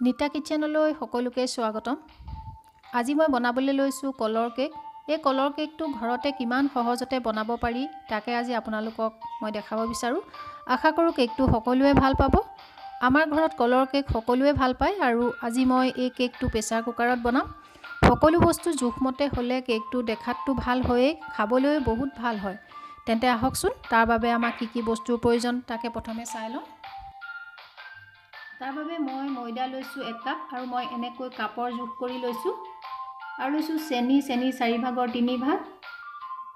नीता किचेनলৈ সকলোকে স্বাগতম। আজি মই বনাবলৈ লৈছো কলৰ কেক। এই কলৰ কেকটো ঘৰতে কিমান সহজতে বনাব পাৰি তাকে আজি আপোনালোকক মই দেখাব বিচাৰো। আশা কৰো কেকটো সকলোৱে ভাল পাব। আমাৰ ঘৰত কলৰ কেক সকলোৱে ভাল পায় আৰু আজি মই এই কেকটো প্ৰেছাৰ কুকাৰত বনাম। সকলো বস্তু জোখমতে হলে কেকটো দেখাতটো ভাল হয়, খাবলৈ বহুত ভাল হয়। তেন্তে আহকচোন তাৰ বাবে আমাক কি বস্তুৰ প্ৰয়োজন তাকে প্ৰথমে চাই লওঁ। তাৰ বাবে মই ময়দা লৈছো 1 কাপ আৰু মই এনেকৈ কাপৰ জোখ কৰি লৈছো আৰু লৈছো চেনি 4/3 ভাগ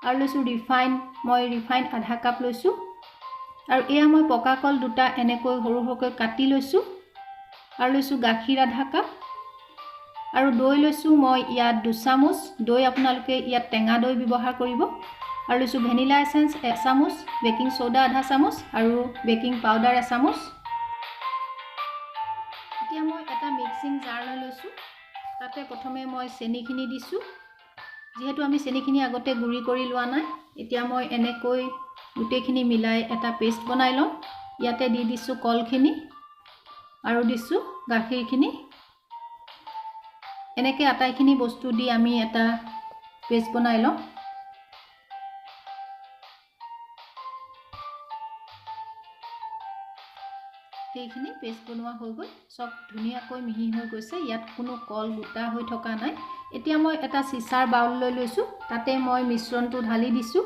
আৰু লৈছো মই ৰিফাইন আধা কাপ লৈছো আৰু এয়া মই পকা কল দুটা এনেকৈ সৰু সৰুকৈ কাটি লৈছো আৰু লৈছো গাখীৰ আধা কাপ আৰু দৈ লৈছো মই ইয়াত 2 চামুচ। দৈ আপোনালোকে ইয়াত টেঙা দৈ ব্যৱহাৰ কৰিব আৰু লৈছো ভেনিলা এসেন্স 1 চামুচ, বেকিং সোডা আধা চামুচ আৰু বেকিং পাউডাৰ 1 চামুচ। এতিয়া মই এটা মিক্সিং জাৰ লৈছো, তাতে প্ৰথমে মই চেনিখিনি দিছো। যেহেতু আমি চেনিখিনি আগতে গুড়ি কৰি লোৱা নাই, এতিয়া মই এনেকৈ গুটেখিনি মিলাই এটা পেষ্ট বনাই লম। ইয়াতে দি দিছো কলখিনি আৰু দিছো গাখীৰখিনি। এনেকৈ আটাইখিনি বস্তু দি আমি এটা পেষ্ট বনাই লম। এইখিনি পেষ্ট বনোৱা হৈ গ'ল, সব ধুনীয়াকৈ মিহি হৈ গৈছে। ইয়াত কোনো কল গোটা হৈ থকা নাই। এতিয়া মই এটা চিচাৰ বাউল লৈ লৈছো, তাতে মই মিশ্ৰণটো ঢালি দিছো।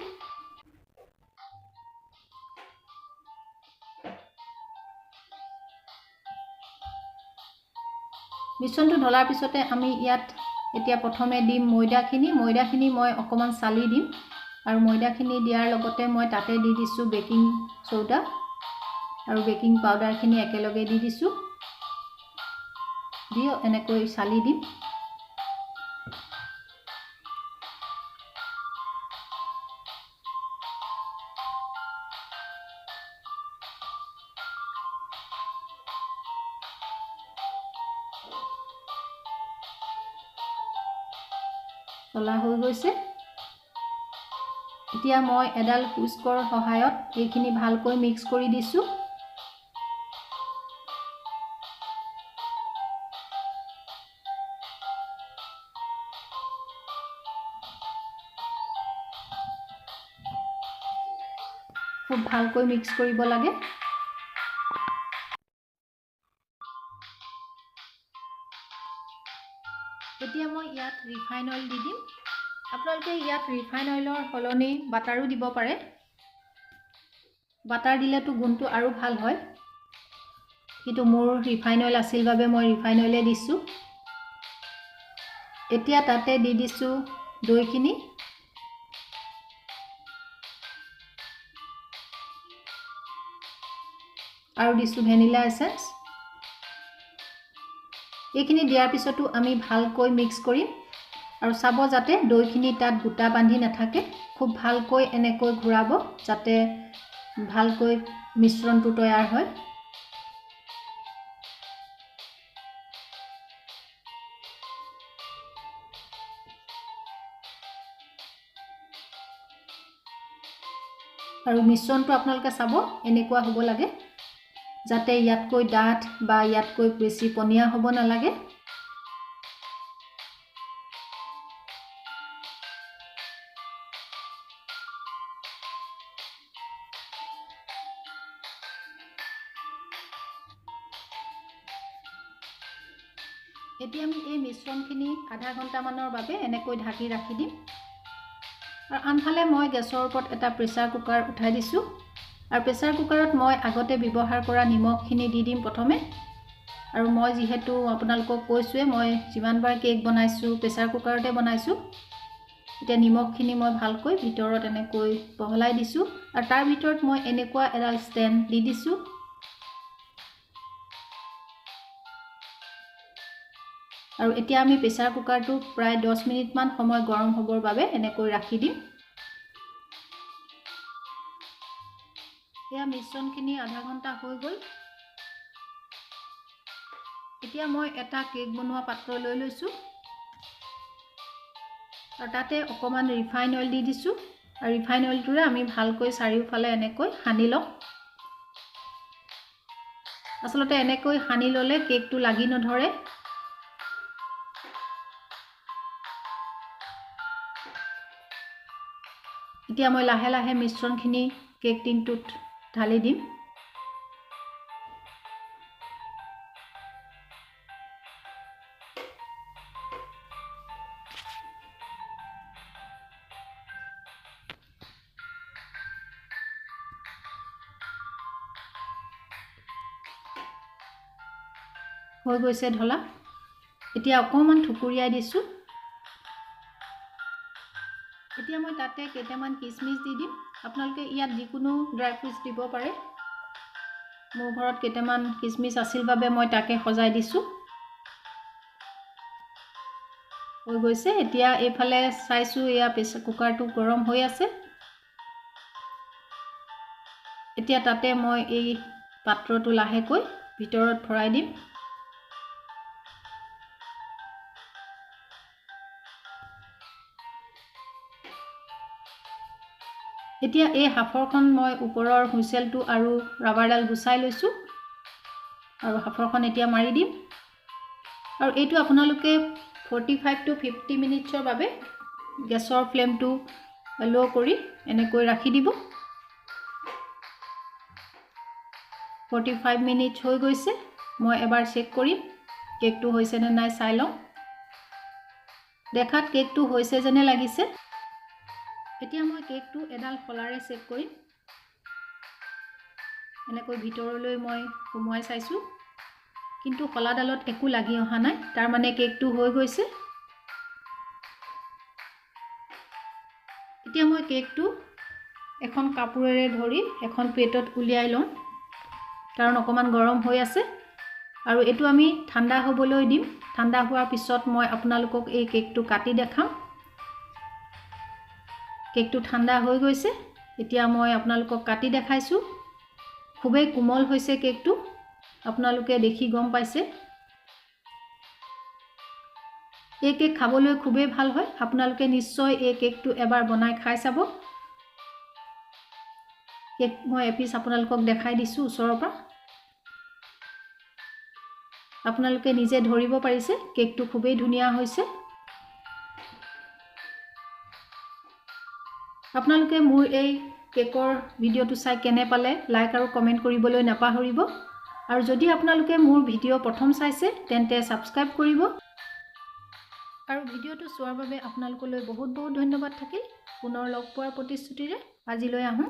মিশ্ৰণটো ঢলাৰ পিছতে আমি ইয়াত এতিয়া প্ৰথমে দিম ময়দাখিনি মই অকমান চালি দিম আৰু ময়দাখিনি দিয়াৰ লগতে মই তাতে দি দিছো বেকিং সোডা আৰু বেকিং পাউডাৰখিনি একেলগে দি দিছো। দিও এনেকৈ চালি দিম। চলা হৈ গৈছে। এতিয়া মই এডাল হুইস্কৰ সহায়ত এইখিনি ভালকৈ মিক্স কৰি দিছো। খুব ভালকৈ মিক্স কৰিব লাগে। এতিয়া মই ইয়াত ৰিফাইন অইল দি দিম। আপোনালোকে ইয়াত ৰিফাইন অইলৰ সলনি বাটাৰো দিব পাৰে। বাটাৰ দিলেতো গুণটো আৰু ভাল হয়, কিন্তু মোৰ ৰিফাইন অইল আছিল বাবে মই ৰিফাইন অইলে দিছো। এতিয়া তাতে দি দিছো দৈখিনি আৰু দিছো ভেনিলা এসেন্স। এইখিনি দিয়াৰ পিছতো আমি ভালকৈ মিক্স কৰিম আৰু চাব যাতে দৈখিনি তাত গোটা বান্ধি নাথাকে। খুব ভালকৈ এনেকৈ ঘূৰাব যাতে ভালকৈ মিশ্ৰণটো তৈয়াৰ হয়। আৰু মিশ্ৰণটো আপোনালোকে চাব এনেকুৱা হ'ব লাগে, যাতে ইয়াতকৈ ডাঠ বা ইয়াতকৈ বেছি পনীয়া হ'ব নালাগে। এতিয়া আমি এই মিশ্ৰণখিনি আধা ঘণ্টামানৰ বাবে এনেকৈ ঢাকি ৰাখি দিম। আৰু আনফালে মই গেছৰ ওপৰত এটা প্ৰেছাৰ কুকাৰ উঠাই দিছো আৰু প্ৰেছাৰ কুকাৰত মই আগতে ব্যৱহাৰ কৰা নিমখখিনি দি দিম প্ৰথমে। আৰু মই যেহেতু আপোনালোকক কৈছোৱে মই যিমানবাৰ কেক বনাইছো প্ৰেছাৰ কুকাৰতে বনাইছো। এতিয়া নিমখখিনি মই ভালকৈ ভিতৰত এনেকৈ বহলাই দিছো আৰু তাৰ ভিতৰত মই এনেকুৱা এডাল ষ্টেণ্ড দি দিছো। আৰু এতিয়া আমি প্ৰেছাৰ কুকাৰটো প্ৰায় 10 মিনিট মান সময় গৰম হ'বৰ বাবে এনেকৈ ৰাখি দিম। এয়া মিশ্ৰণখিনি আধা ঘণ্টা হৈ গ'ল। এতিয়া মই এটা কেক বনোৱা পাত্ৰ লৈ লৈছো আৰু তাতে অকমান ৰিফাইন অইল দি দিছো আৰু ৰিফাইন অইলটোৰে আমি ভালকৈ চাৰিওফালে এনেকৈ সানি লম। আসলতে এনেকৈ সানি ললে কেকটো লাগি নধৰে এতিয়া মই লাহে লাহে মিশ্ৰণখিনি কেক টিনটোত ঢালি দিম হৈ গৈছে ঢলা এতিয়া অকমান ঠুকুৰিয়াই দিছো এতিয়া মই তাতে কেইটামান কিসমিস দি দিম আপোনালোকে ইয়াত যিকোনো ড্ৰাই ফ্ৰুটছ দিব পাৰে মোৰ ঘৰত কেইটামান কিসমিস আছিল বাবে মই তাকে সজাই দিছো হৈ গৈছে এতিয়া এইফালে চাইছো ইয়া প্ৰেছাৰ কুকাৰটো গৰম হৈ আছে এতিয়া তাতে মই এই পাত্ৰটো লাহেকৈ ভিতৰত ভৰাই দিম এতিয়া এই হাফৰখন মই ওপৰৰ হুইসেলটো আৰু ৰাবাৰডাল গুছাই লৈছো আৰু হাফৰখন এতিয়া মাৰি দিম আৰু এইটো আপোনালোকে 45 to 50 মিনিটৰ বাবে গেছৰ ফ্লেমটো লো কৰি এনেকৈ ৰাখি দিব 45 মিনিট হৈ গৈছে মই এবাৰ চেক কৰিম কেকটো হৈছে নে নাই চাই লওঁ দেখাত কেকটো হৈছে যেনে লাগিছে এতিয়া মই কেকটো এডাল ফলাৰে চেক কৰিম এনেকৈ ভিতৰলৈ মই সোমোৱাই চাইছো কিন্তু ফলাডালত একো লাগি অহা নাই তাৰ মানে কেকটো হৈ গৈছে এতিয়া মই কেকটো এখন কাপোৰেৰে ধৰি এখন প্লেটত উলিয়াই লম কাৰণ অকমান গৰম হৈ আছে আৰু এটো আমি ঠাণ্ডা হ'বলৈ দিম ঠাণ্ডা হোৱাৰ পিছত মই আপোনালোকক এই কেকটো কাটি দেখাম কেকটো ঠাণ্ডা হৈ গৈছে এতিয়া মই আপোনালোকক কাটি দেখাইছো খুবেই কোমল হৈছে কেকটো আপোনালোকে দেখি গম পাইছে এই কেক খাবলৈ খুবেই ভাল হয় আপোনালোকে নিশ্চয় এই কেকটো এবাৰ বনাই খাই চাব কেক মই এপিস আপোনালোকক দেখাই দিছো ওচৰৰ পৰা আপোনালোকে নিজে ধৰিব পাৰিছে কেকটো খুবেই ধুনিয়া হৈছে আপোনালোকে মোৰ এই কেকৰ ভিডিওটো চাই কেনে পালে লাইক আৰু কমেন্ট কৰিবলৈ নাপাহৰিব আৰু যদি আপোনালোকে মোৰ ভিডিও প্ৰথম চাইছে তেন্তে সাবস্ক্ৰাইব কৰিব আৰু ভিডিওটো চোৱাৰ বাবে আপোনালোকলৈ বহুত বহুত ধন্যবাদ থাকিল পুনৰ লগ পোৱাৰ প্ৰতিশ্ৰুতিৰে আজিলৈ আহোঁ